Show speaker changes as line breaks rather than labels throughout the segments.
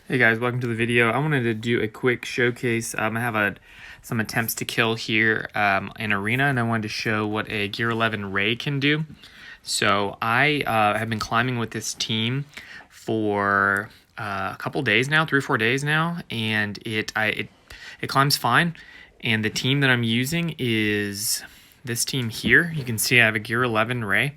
Hey guys, welcome to the video. I wanted to do a quick showcase. I have some attempts to kill here in Arena, and I wanted to show what a Gear 11 Rey can do. So I have been climbing with this team for a couple days now, 3 or 4 days now, and it climbs fine. And the team that I'm using is this team here. You can see I have a Gear 11 Rey.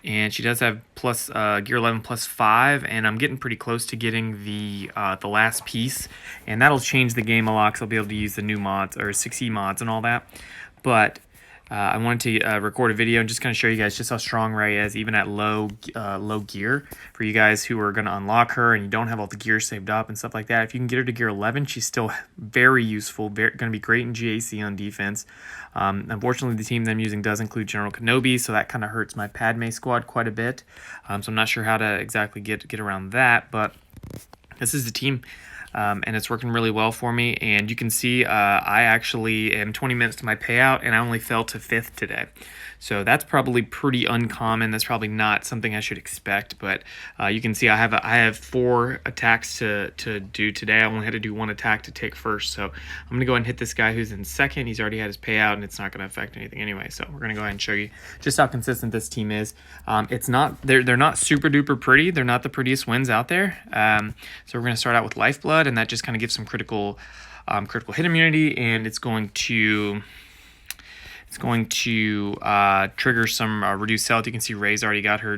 And she does have Gear 11 +5, and I'm getting pretty close to getting the last piece, and that'll change the game a lot because I'll be able to use the new mods or 6E mods and all that. But I wanted to record a video and just kind of show you guys just how strong Rey is, even at low gear. For you guys who are going to unlock her and you don't have all the gear saved up and stuff like that, if you can get her to Gear 11, she's still very useful, going to be great in GAC on defense. Unfortunately, the team that I'm using does include General Kenobi, so that kind of hurts my Padme squad quite a bit. So I'm not sure how to exactly get around that, but this is the team. And it's working really well for me, and you can see I actually am 20 minutes to my payout, and I only fell to 5th today. So that's probably pretty uncommon. That's probably not something I should expect, but you can see I have 4 attacks to do today. I only had to do 1 attack to take first, so I'm gonna go ahead and hit this guy who's in 2nd. He's already had his payout, and it's not gonna affect anything anyway. So we're gonna go ahead and show you just how consistent this team is. They're not super duper pretty. They're not the prettiest wins out there. So we're gonna start out with Lifeblood, and that just kind of gives some critical hit immunity, and it's going to trigger some reduced health. You can see Rey's already got her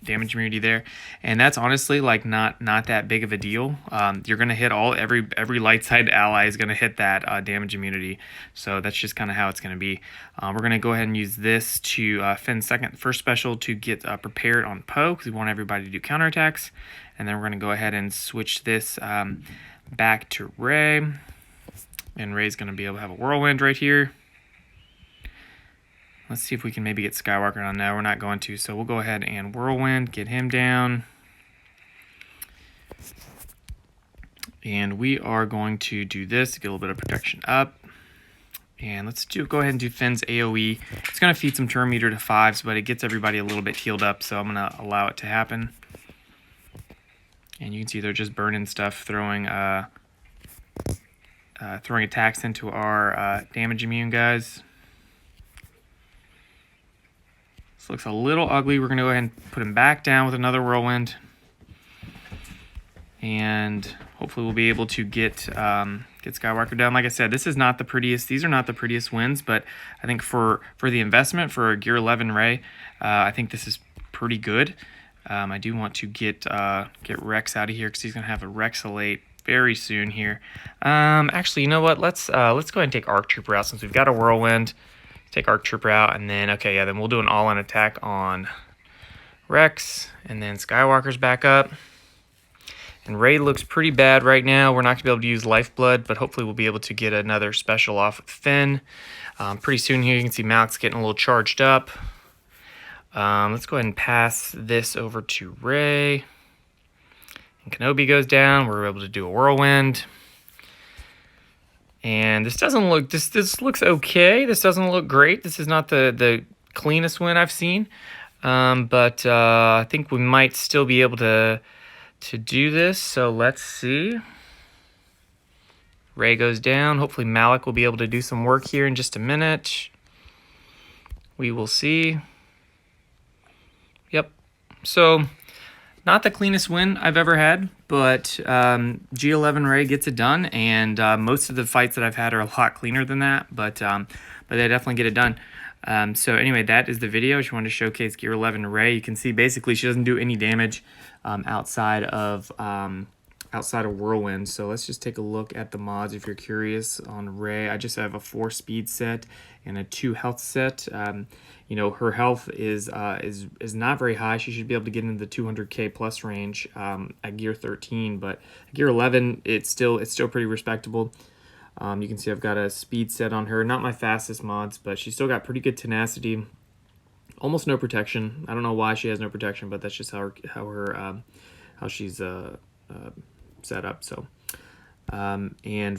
damage immunity there, and that's honestly like not that big of a deal. You're gonna hit every light side ally is gonna hit that damage immunity, so that's just kind of how it's gonna be. We're gonna go ahead and use this to Finn's first special to get prepared on Poe, because we want everybody to do counterattacks, and then we're gonna go ahead and switch this back to Rey, and Rey's gonna be able to have a whirlwind right here. Let's see if we can maybe get Skywalker on. No, we're not going to, so we'll go ahead and whirlwind, get him down. And we are going to do this to get a little bit of protection up. And let's go ahead and do Finn's AoE. It's going to feed some turn meter to 5s, but it gets everybody a little bit healed up, so I'm going to allow it to happen. And you can see they're just burning stuff, throwing attacks into our damage immune guys. This looks a little ugly. We're going to go ahead and put him back down with another whirlwind. And hopefully we'll be able to get Skywalker down. Like I said, this is not the prettiest. These are not the prettiest wins, but I think for the investment for a Gear 11 Rey, I think this is pretty good. I do want to get Rex out of here because he's going to have a Rexalate very soon here. Actually, you know what? Let's go ahead and take Arc Trooper out since we've got a whirlwind. Take Arc Trooper out, and then, okay, yeah, then we'll do an all-in attack on Rex, and then Skywalker's back up. And Rey looks pretty bad right now. We're not going to be able to use Lifeblood, but hopefully we'll be able to get another special off with Finn. Pretty soon here, you can see Malik's getting a little charged up. Let's go ahead and pass this over to Rey. And Kenobi goes down. We're able to do a whirlwind. And this doesn't look, this looks okay. This doesn't look great. This is not the cleanest win I've seen. But I think we might still be able to do this. So let's see. Rey goes down. Hopefully Malik will be able to do some work here in just a minute. We will see. Yep. So not the cleanest win I've ever had, but G11 Rey gets it done, and most of the fights that I've had are a lot cleaner than that, but they definitely get it done. So anyway, that is the video. I just wanted to showcase Gear 11 Rey. You can see basically she doesn't do any damage outside of Whirlwind. So let's just take a look at the mods if you're curious on Rey. I just have a 4 speed set and a 2 health set. You know, her health is not very high. She should be able to get into the 200k plus range at Gear 13, but Gear 11 it's still pretty respectable. You can see I've got a speed set on her. Not my fastest mods, but she's still got pretty good tenacity. Almost no protection. I don't know why she has no protection, but that's just how she's set up. So, and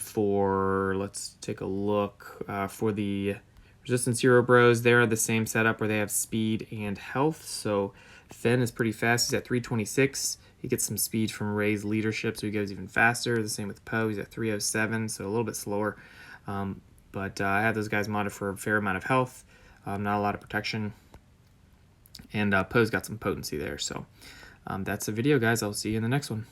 let's take a look for the Resistance Hero Bros. They're the same setup where they have speed and health, so Finn is pretty fast. He's at 326. He gets some speed from Rey's leadership, so he goes even faster. The same with Poe. He's at 307, so a little bit slower. But I have those guys modded for a fair amount of health, not a lot of protection. And Poe's got some potency there. So that's the video, guys. I'll see you in the next one.